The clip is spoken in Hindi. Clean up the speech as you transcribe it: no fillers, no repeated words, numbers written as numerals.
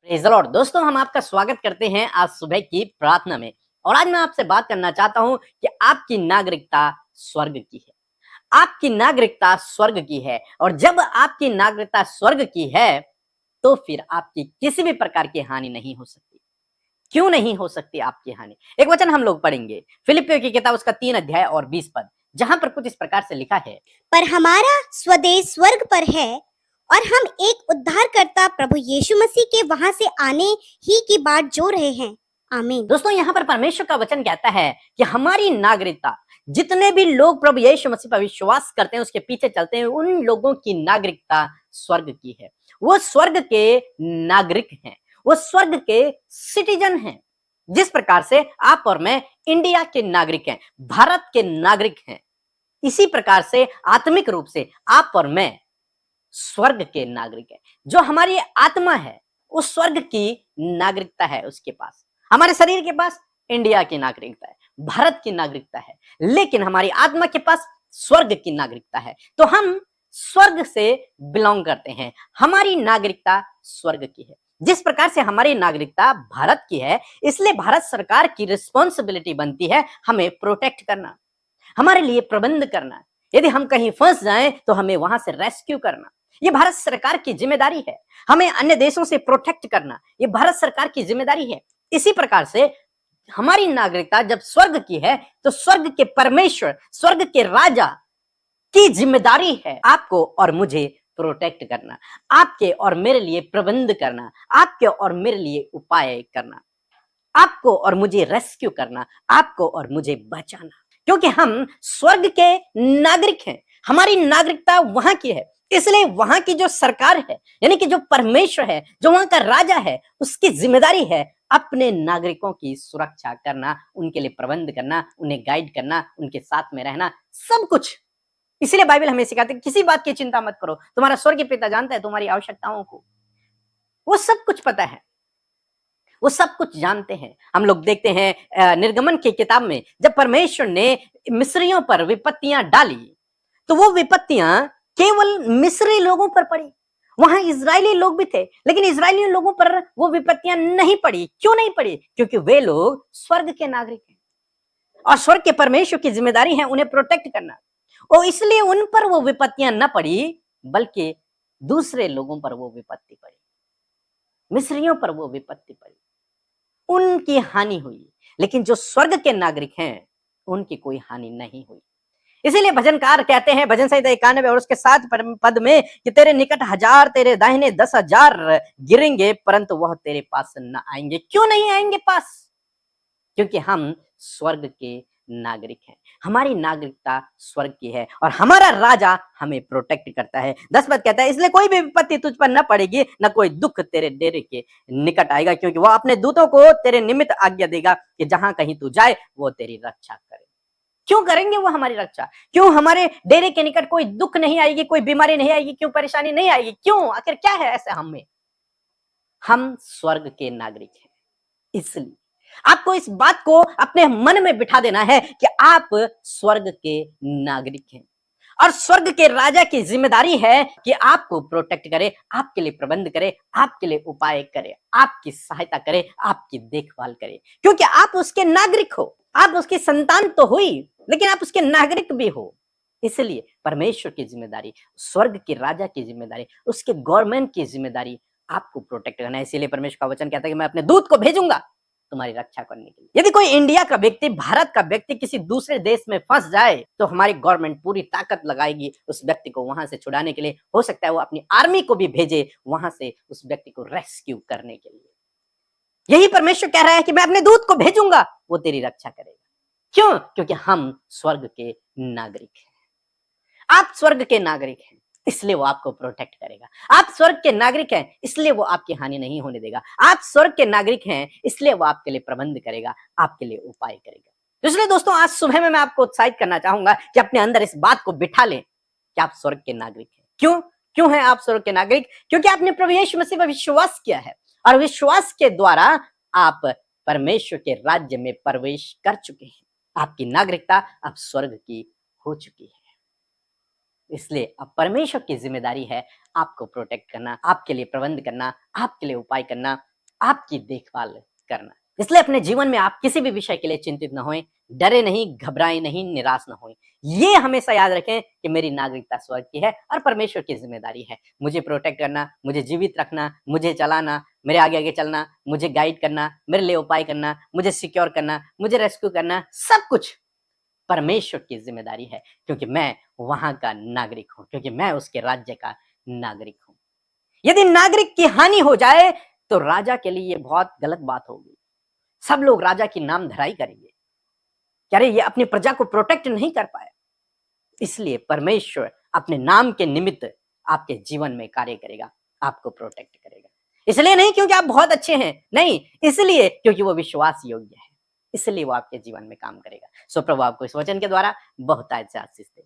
Praise the Lord. दोस्तों, हम आपका स्वागत करते हैं आज सुबह की प्रार्थना में। और आज मैं आपसे बात करना चाहता हूं कि आपकी नागरिकता स्वर्ग की है। आपकी नागरिकता स्वर्ग की है और जब आपकी नागरिकता स्वर्ग की है तो फिर आपकी किसी भी प्रकार की हानि नहीं हो सकती। क्यों नहीं हो सकती आपकी हानि? एक वचन हम लोग पढ़ेंगे, फिलिपियों की किताब उसका 3 अध्याय और 20 पद, जहां पर कुछ इस प्रकार से लिखा है। पर हमारा स्वदेश स्वर्ग पर है और हम एक उद्धारकर्ता प्रभु यीशु मसीह के वहां से आने ही की बाट जो रहे हैं। आमीन। दोस्तों, यहाँ पर परमेश्वर का वचन कहता है कि हमारी नागरिकता, जितने भी लोग प्रभु यीशु मसीह पर विश्वास करते हैं, उसके पीछे चलते हैं, उन लोगों की नागरिकता स्वर्ग की है। वो स्वर्ग के नागरिक हैं, वो स्वर्ग के सिटीजन हैं। जिस प्रकार से आप और मैं इंडिया के नागरिक हैं, भारत के नागरिक हैं, इसी प्रकार से आत्मिक रूप से आप और मैं स्वर्ग के नागरिक हैं। जो हमारी आत्मा है, उस स्वर्ग की नागरिकता है उसके पास। हमारे शरीर के पास इंडिया की नागरिकता है, भारत की नागरिकता है, लेकिन हमारी आत्मा के पास स्वर्ग की नागरिकता है। तो हम स्वर्ग से बिलोंग करते हैं, हमारी नागरिकता स्वर्ग की है। जिस प्रकार से हमारी नागरिकता भारत की है, इसलिए भारत सरकार की रिस्पॉन्सिबिलिटी बनती है हमें प्रोटेक्ट करना, हमारे लिए प्रबंध करना। यदि हम कहीं फंस जाएं तो हमें वहां से रेस्क्यू करना, ये भारत सरकार की जिम्मेदारी है। हमें अन्य देशों से प्रोटेक्ट करना, ये भारत सरकार की जिम्मेदारी है। इसी प्रकार से हमारी नागरिकता जब स्वर्ग की है तो स्वर्ग के परमेश्वर, स्वर्ग के राजा की जिम्मेदारी है आपको और मुझे प्रोटेक्ट करना, आपके और मेरे लिए प्रबंध करना, आपके और मेरे लिए उपाय करना, आपको और मुझे रेस्क्यू करना, आपको और मुझे बचाना। क्योंकि हम स्वर्ग के नागरिक हैं, हमारी नागरिकता वहां की है, इसलिए वहां की जो सरकार है, यानी कि जो परमेश्वर है, जो वहां का राजा है, उसकी जिम्मेदारी है अपने नागरिकों की सुरक्षा करना, उनके लिए प्रबंध करना, उन्हें गाइड करना, उनके साथ में रहना, सब कुछ। इसलिए बाइबल हमें सिखाती है किसी बात की चिंता मत करो, तुम्हारा स्वर्गीय पिता जानता है तुम्हारी आवश्यकताओं को, वो सब कुछ पता है, वो सब कुछ जानते हैं। हम लोग देखते हैं निर्गमन की किताब में जब परमेश्वर ने मिस्रियों पर विपत्तियां डाली तो वो विपत्तियां केवल मिस्री लोगों पर पड़ी। वहां इजरायली लोग भी थे, लेकिन इजरायली लोगों पर वो विपत्तियां नहीं पड़ी। क्यों नहीं पड़ी? क्योंकि वे लोग स्वर्ग के नागरिक हैं और स्वर्ग के परमेश्वर की जिम्मेदारी है उन्हें प्रोटेक्ट करना। और इसलिए उन पर वो विपत्तियां न पड़ी, बल्कि दूसरे लोगों पर वो विपत्ति पड़ी, मिस्रियों पर वो विपत्ति पड़ी, उनकी हानि हुई। लेकिन जो स्वर्ग के नागरिक हैं उनकी कोई हानि नहीं हुई। इसीलिए भजनकार कहते हैं भजन संहिता 91 और उसके 7 पद में कि तेरे निकट 1000 तेरे दाहिने 10,000 गिरेंगे परंतु वह तेरे पास न आएंगे। क्यों नहीं आएंगे पास? क्योंकि हम स्वर्ग के नागरिक हैं, हमारी नागरिकता स्वर्ग की है और हमारा राजा हमें प्रोटेक्ट करता है। 10 पद कहता है इसलिए कोई भी विपत्ति तुझ पर न पड़ेगी, न कोई दुख तेरे डेरे के निकट आएगा, क्योंकि वह अपने दूतों को तेरे निमित्त आज्ञा देगा कि जहां कहीं तू जाए वो तेरी रक्षा करे। क्यों करेंगे वो हमारी रक्षा? क्यों हमारे डेरे के निकट कोई दुख नहीं आएगी, कोई बीमारी नहीं आएगी, क्यों परेशानी नहीं आएगी? क्यों? आखिर क्या है ऐसा हम में? हम स्वर्ग के नागरिक हैं। इसलिए आपको इस बात को अपने मन में बिठा देना है कि आप स्वर्ग के नागरिक हैं और स्वर्ग के राजा की जिम्मेदारी है कि आपको प्रोटेक्ट करे, आपके लिए प्रबंध करे, आपके लिए उपाय करे, आपकी सहायता करे, आपकी देखभाल करे, क्योंकि आप उसके नागरिक हो। आप उसकी संतान तो हुई, लेकिन आप उसके नागरिक भी हो। इसलिए परमेश्वर की जिम्मेदारी, स्वर्ग के राजा की जिम्मेदारी, उसके गवर्नमेंट की जिम्मेदारी आपको प्रोटेक्ट करना है। इसीलिए परमेश्वर का वचन कहता है कि मैं अपने दूत को भेजूंगा तुम्हारी रक्षा करने के लिए। यदि कोई इंडिया का व्यक्ति, भारत का व्यक्ति किसी दूसरे देश में फंस जाए तो हमारी गवर्नमेंट पूरी ताकत लगाएगी उस व्यक्ति को वहां से छुड़ाने के लिए। हो सकता है वो अपनी आर्मी को भी भेजे वहां से उस व्यक्ति को रेस्क्यू करने के लिए। यही परमेश्वर कह रहा है कि मैं अपने दूत को भेजूंगा, वो तेरी रक्षा करेगा। क्यों? क्योंकि हम स्वर्ग के नागरिक हैं। आप स्वर्ग के नागरिक हैं, इसलिए वो आपको प्रोटेक्ट करेगा। आप स्वर्ग के नागरिक हैं, इसलिए वो आपकी हानि नहीं होने देगा। आप स्वर्ग के नागरिक हैं, इसलिए वो आपके लिए प्रबंध करेगा, आपके लिए उपाय करेगा। तो इसलिए दोस्तों, आज सुबह में मैं आपको उत्साहित करना चाहूंगा कि अपने अंदर इस बात को बिठा लें कि आप स्वर्ग के नागरिक हैं। क्यों? क्यों हैं आप स्वर्ग के नागरिक? क्योंकि आपने प्रभु यीशु मसीह पर विश्वास किया है और विश्वास के द्वारा आप परमेश्वर के राज्य में प्रवेश कर चुके हैं। आपकी नागरिकता अब स्वर्ग की हो चुकी है। इसलिए अब परमेश्वर की जिम्मेदारी है आपको प्रोटेक्ट करना, आपके लिए प्रबंध करना, आपके लिए उपाय करना, आपकी देखभाल करना। इसलिए अपने जीवन में आप किसी भी विषय के लिए चिंतित न होएं, डरे नहीं, घबराएं नहीं, निराश न होएं। ये हमेशा याद रखें कि मेरी नागरिकता स्वर्ग की है और परमेश्वर की जिम्मेदारी है मुझे प्रोटेक्ट करना, मुझे जीवित रखना, मुझे चलाना, मेरे आगे आगे चलना, मुझे गाइड करना, मेरे लिए उपाय करना, मुझे सिक्योर करना, मुझे रेस्क्यू करना, सब कुछ परमेश्वर की जिम्मेदारी है, क्योंकि मैं वहां का नागरिक हूं, क्योंकि मैं उसके राज्य का नागरिक हूं। यदि नागरिक की हानि हो जाए तो राजा के लिए ये बहुत गलत बात होगी। सब लोग राजा की नामधराई करेंगे, अरे ये अपनी प्रजा को प्रोटेक्ट नहीं कर पाया। इसलिए परमेश्वर अपने नाम के निमित्त आपके जीवन में कार्य करेगा, आपको प्रोटेक्ट करेगा। इसलिए नहीं क्योंकि आप बहुत अच्छे हैं, नहीं, इसलिए क्योंकि वो विश्वास योग्य है, इसलिए वो आपके जीवन में काम करेगा। सो प्रभु आपको इस वचन के द्वारा बहुत से आशीष दे।